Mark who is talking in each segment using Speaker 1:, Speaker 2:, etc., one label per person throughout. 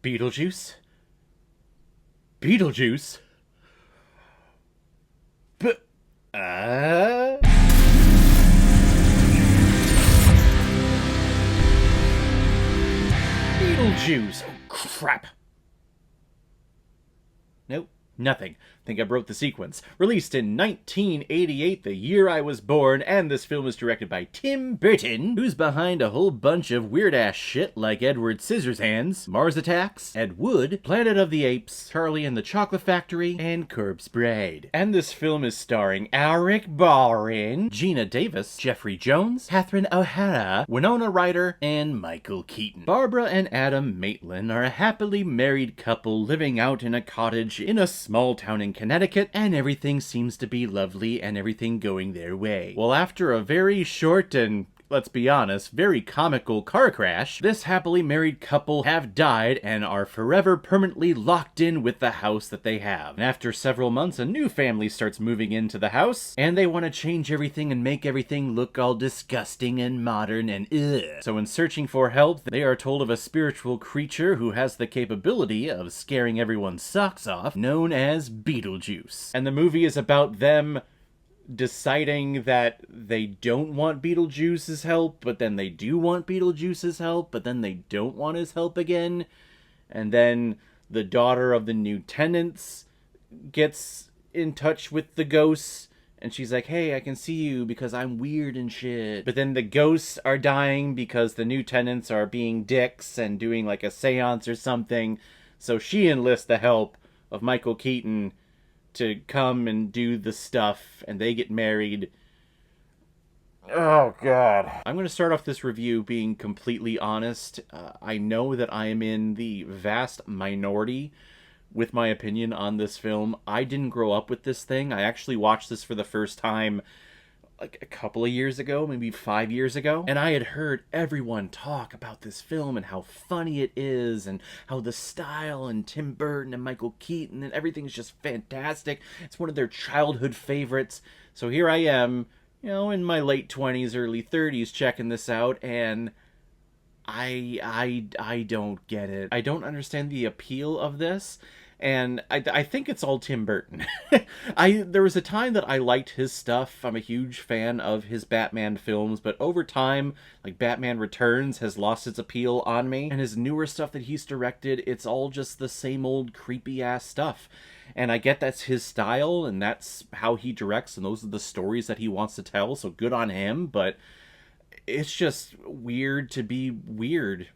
Speaker 1: Beetlejuice? Beetlejuice? But, Beetlejuice! Oh, crap. Nope. Nothing. Think I broke the sequence. Released in 1988, the year I was born, and this film is directed by Tim Burton, who's behind a whole bunch of weird-ass shit like Edward Scissorhands, Mars Attacks, Ed Wood, Planet of the Apes, Charlie and the Chocolate Factory, and Corpse Bride. And this film is starring Eric Bauer, Gina Davis, Jeffrey Jones, Catherine O'Hara, Winona Ryder, and Michael Keaton. Barbara and Adam Maitland are a happily married couple living out in a cottage in a small town in Connecticut, and everything seems to be lovely and everything going their way. Well, after a very short and, let's be honest, very comical car crash, this happily married couple have died and are forever permanently locked in with the house that they have. And after several months, a new family starts moving into the house, and they want to change everything and make everything look all disgusting and modern and ugh. So in searching for help, they are told of a spiritual creature who has the capability of scaring everyone's socks off, known as Beetlejuice. And the movie is about them deciding that they don't want Beetlejuice's help, but then they do want Beetlejuice's help, but then they don't want his help again. And then the daughter of the new tenants gets in touch with the ghosts, and she's like, hey, I can see you because I'm weird and shit. But then the ghosts are dying because the new tenants are being dicks and doing like a seance or something. So she enlists the help of Michael Keaton to come and do the stuff, and they get married. Oh, God. I'm going to start off this review being completely honest. I know that I am in the vast minority with my opinion on this film. I didn't grow up with this thing. I actually watched this for the first time like a couple of years ago, maybe 5 years ago, and I had heard everyone talk about this film and how funny it is and how the style and Tim Burton and Michael Keaton and everything's just fantastic. It's one of their childhood favorites. So here I am, in my late 20s, early 30s, checking this out, and I don't get it. I don't understand the appeal of this. And I think it's all Tim Burton. There was a time that I liked his stuff. I'm a huge fan of his Batman films, but over time, like Batman Returns has lost its appeal on me. And his newer stuff that he's directed, it's all just the same old creepy ass stuff. And I get that's his style, and that's how he directs, and those are the stories that he wants to tell, so good on him, but it's just weird to be weird.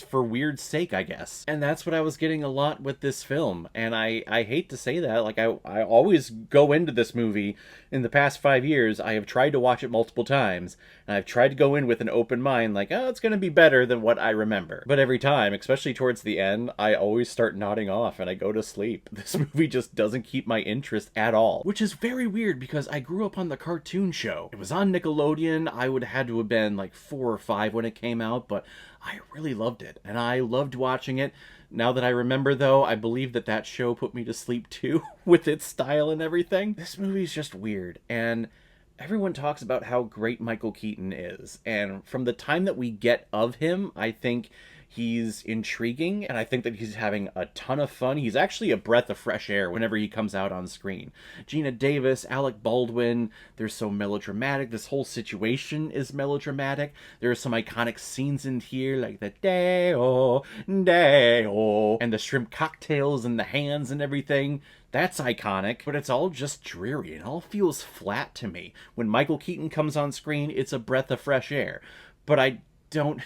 Speaker 1: For weird's sake, I guess. And that's what I was getting a lot with this film. And I hate to say that. Like, I always go into this movie. In the past 5 years, I have tried to watch it multiple times. And I've tried to go in with an open mind, like, oh, it's going to be better than what I remember. But every time, especially towards the end, I always start nodding off and I go to sleep. This movie just doesn't keep my interest at all. Which is very weird because I grew up on the cartoon show. It was on Nickelodeon. I would have had to have been like 4 or 5 when it came out, but I really loved it, and I loved watching it. Now that I remember, though, I believe that show put me to sleep, too, with its style and everything. This movie's just weird, and everyone talks about how great Michael Keaton is, and from the time that we get of him, I think he's intriguing, and I think that he's having a ton of fun. He's actually a breath of fresh air whenever he comes out on screen. Gina Davis, Alec Baldwin, they're so melodramatic. This whole situation is melodramatic. There are some iconic scenes in here, like the day-o, day-o, and the shrimp cocktails and the hands and everything. That's iconic, but it's all just dreary and all feels flat to me. When Michael Keaton comes on screen, it's a breath of fresh air. But I don't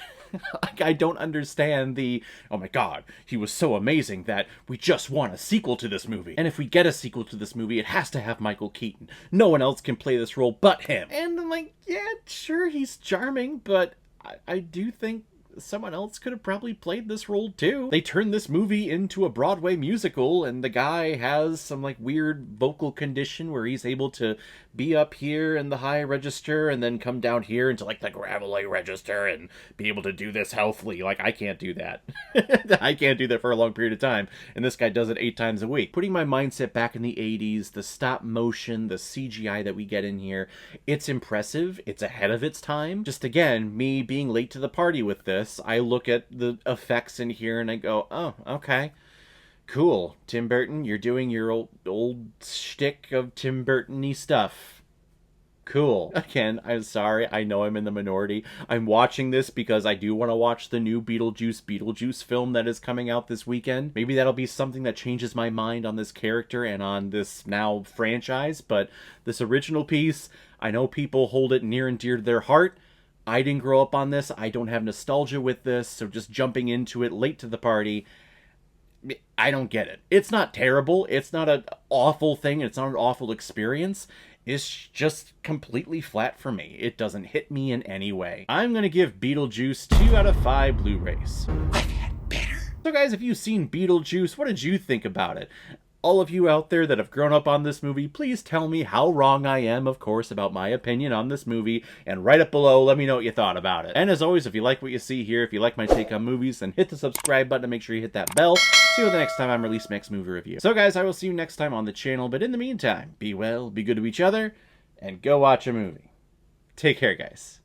Speaker 1: understand the, oh my god, he was so amazing that we just want a sequel to this movie. And if we get a sequel to this movie, it has to have Michael Keaton. No one else can play this role but him. And I'm like, yeah, sure, he's charming, but I do think someone else could have probably played this role too. They turned this movie into a Broadway musical, and the guy has some like weird vocal condition where he's able to be up here in the high register and then come down here into like the gravelly register and be able to do this healthily. Like, I can't do that. I can't do that for a long period of time, and this guy does it 8 times a week. Putting my mindset back in the 80s, the stop motion, the CGI that we get in here, it's impressive. It's ahead of its time. Just again, me being late to the party with this, this, I look at the effects in here and I go, oh, okay. Cool. Tim Burton, you're doing your old shtick of Tim Burton-y stuff. Cool. Again, I'm sorry. I know I'm in the minority. I'm watching this because I do want to watch the new Beetlejuice film that is coming out this weekend. Maybe that'll be something that changes my mind on this character and on this now franchise, but this original piece, I know people hold it near and dear to their heart. I didn't grow up on this. I don't have nostalgia with this, so just jumping into it late to the party, I don't get it. It's not terrible. It's not an awful thing. It's not an awful experience. It's just completely flat for me. It doesn't hit me in any way. I'm going to give Beetlejuice 2 out of 5 Blu-rays. I've had better. So guys, if you've seen Beetlejuice, what did you think about it? All of you out there that have grown up on this movie, please tell me how wrong I am, of course, about my opinion on this movie, and right up below, let me know what you thought about it. And as always, if you like what you see here, if you like my take on movies, then hit the subscribe button and make sure you hit that bell. See you the next time I'm released my next movie review. So guys, I will see you next time on the channel, but in the meantime, be well, be good to each other, and go watch a movie. Take care, guys.